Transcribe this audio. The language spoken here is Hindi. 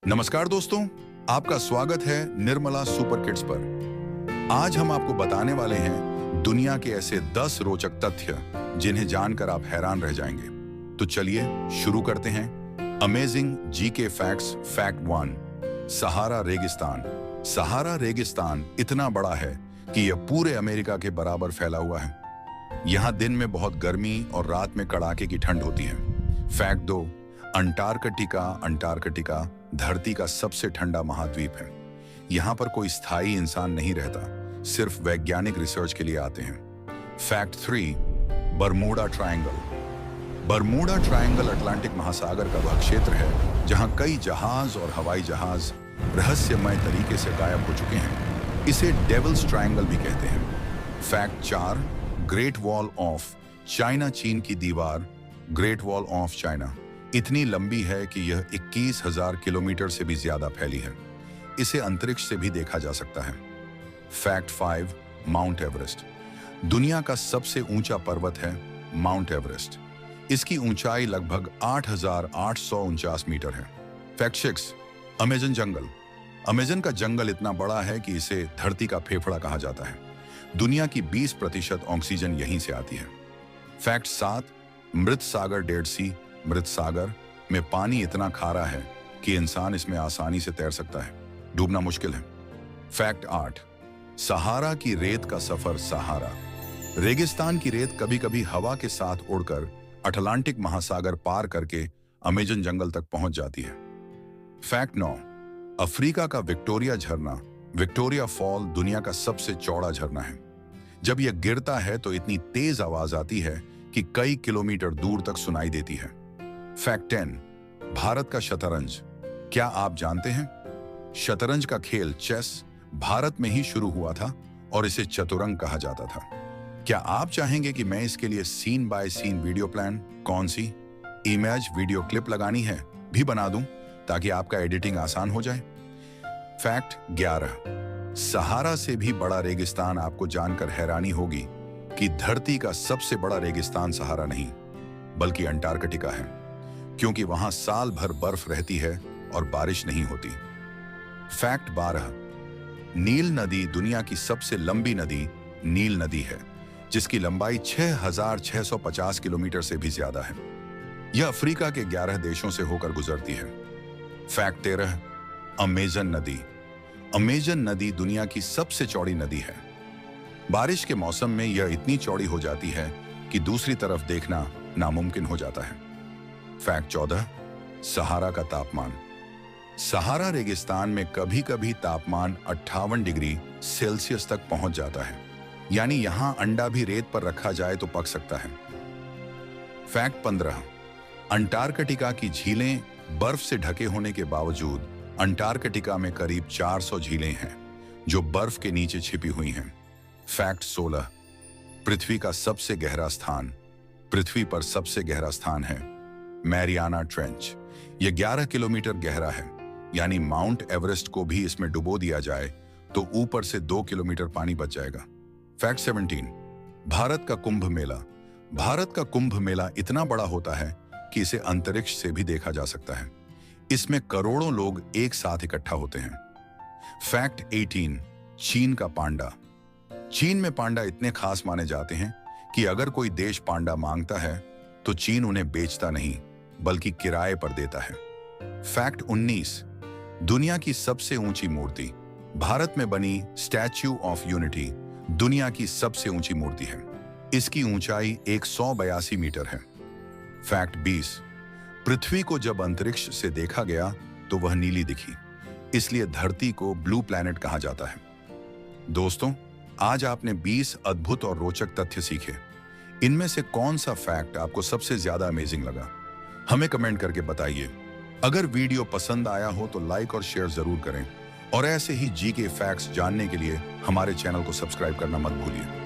नमस्कार दोस्तों, आपका स्वागत है निर्मला सुपर किड्स पर। आज हम आपको बताने वाले हैं दुनिया के ऐसे 10 रोचक तथ्य जिन्हें जानकर आप हैरान रह जाएंगे। तो चलिए शुरू करते हैं। Amazing GK facts. फैक्ट 1, सहारा रेगिस्तान। सहारा रेगिस्तान इतना बड़ा है कि यह पूरे अमेरिका के बराबर फैला हुआ है। यहाँ दिन में बहुत गर्मी और रात में कड़ाके की ठंड होती है। फैक्ट 2, अंटार्कटिका धरती का सबसे ठंडा महाद्वीप है। यहाँ पर कोई स्थायी इंसान नहीं रहता, सिर्फ वैज्ञानिक रिसर्च के लिए आते हैं। Fact 3, Bermuda triangle. Bermuda triangle Atlantic महासागर का वह क्षेत्र है जहाँ कई जहाज और हवाई जहाज रहस्यमय तरीके से गायब हो चुके हैं। इसे डेविल्स ट्रायंगल भी कहते हैं। Fact 4, great wall of China. चीन की दीवार ग्रेट वॉल ऑफ चाइना इतनी लंबी है कि यह 21,000 किलोमीटर से भी ज्यादा फैली है। इसे अंतरिक्ष से भी देखा जा सकता है। Fact 5, mount Everest. दुनिया का सबसे ऊंचा पर्वत है माउंट एवरेस्ट। इसकी ऊंचाई लगभग 8,849 मीटर है। फैक्ट 6, अमेजन जंगल। अमेजन का जंगल इतना बड़ा है कि इसे धरती का फेफड़ा कहा जाता है। दुनिया की 20% ऑक्सीजन यहीं से आती है। फैक्ट 7, मृत सागर डेड सी। मृत सागर में पानी इतना खारा है कि इंसान इसमें आसानी से तैर सकता है, डूबना मुश्किल है। फैक्ट 8, सहारा की रेत का सफर। सहारा रेगिस्तान की रेत कभी कभी हवा के साथ उड़कर अटलांटिक महासागर पार करके अमेजन जंगल तक पहुंच जाती है। फैक्ट 9, अफ्रीका का विक्टोरिया झरना। विक्टोरिया फॉल दुनिया का सबसे चौड़ा झरना है। जब यह गिरता है तो इतनी तेज आवाज आती है कि कई किलोमीटर दूर तक सुनाई देती है। फैक्ट 10, भारत का शतरंज। क्या आप जानते हैं शतरंज का खेल चेस भारत में ही शुरू हुआ था और इसे चतुरंग कहा जाता था। क्या आप चाहेंगे कि मैं इसके लिए scene by scene video plan, कौन सी इमेज वीडियो क्लिप लगानी है, भी बना दूं ताकि आपका एडिटिंग आसान हो जाए। फैक्ट 11, सहारा से भी बड़ा रेगिस्तान। आपको जानकर हैरानी होगी कि धरती का सबसे बड़ा रेगिस्तान सहारा नहीं बल्कि अंटार्कटिका है, क्योंकि वहां साल भर बर्फ रहती है और बारिश नहीं होती। फैक्ट 12, नील नदी। दुनिया की सबसे लंबी नदी नील नदी है, जिसकी लंबाई 6,650 किलोमीटर से भी ज्यादा है। यह अफ्रीका के 11 देशों से होकर गुजरती है। फैक्ट 13, अमेजन नदी। अमेजन नदी दुनिया की सबसे चौड़ी नदी है। बारिश के मौसम में यह इतनी चौड़ी हो जाती है कि दूसरी तरफ देखना नामुमकिन हो जाता है। फैक्ट 14, सहारा का तापमान। सहारा रेगिस्तान में कभी कभी तापमान 58 डिग्री सेल्सियस तक पहुंच जाता है, यानी यहां अंडा भी रेत पर रखा जाए तो पक सकता है। फैक्ट 15, अंटार्कटिका की झीलें। बर्फ से ढके होने के बावजूद अंटार्कटिका में करीब 400 झीलें हैं जो बर्फ के नीचे छिपी हुई हैं। फैक्ट 16, पृथ्वी का सबसे गहरा स्थान। पृथ्वी पर सबसे गहरा स्थान है मैरियाना ट्रेंच। यह 11 किलोमीटर गहरा है, यानी माउंट एवरेस्ट को भी इसमें डुबो दिया जाए तो ऊपर से 2 किलोमीटर पानी बच जाएगा। फैक्ट 17, भारत का कुंभ मेला। भारत का कुंभ मेला इतना बड़ा होता है कि इसे अंतरिक्ष से भी देखा जा सकता है। इसमें करोड़ों लोग एक साथ इकट्ठा होते हैं। फैक्ट 18, चीन का पांडा। चीन में पांडा इतने खास माने जाते हैं कि अगर कोई देश पांडा मांगता है तो चीन उन्हें बेचता नहीं बल्कि किराए पर देता है। फैक्ट 19, दुनिया की सबसे ऊंची मूर्ति। भारत में बनी स्टैच्यू ऑफ यूनिटी दुनिया की सबसे ऊंची मूर्ति है। इसकी ऊंचाई 182 मीटर है। फैक्ट 20, पृथ्वी को जब अंतरिक्ष से देखा गया तो वह नीली दिखी, इसलिए धरती को ब्लू प्लैनेट कहा जाता है। दोस्तों, आज आपने 20 अद्भुत और रोचक तथ्य सीखे। इनमें से कौन सा फैक्ट आपको सबसे ज्यादा अमेजिंग लगा, हमें कमेंट करके बताइए। अगर वीडियो पसंद आया हो तो लाइक और शेयर जरूर करें और ऐसे ही जीके फैक्ट्स जानने के लिए हमारे चैनल को सब्सक्राइब करना मत भूलिए।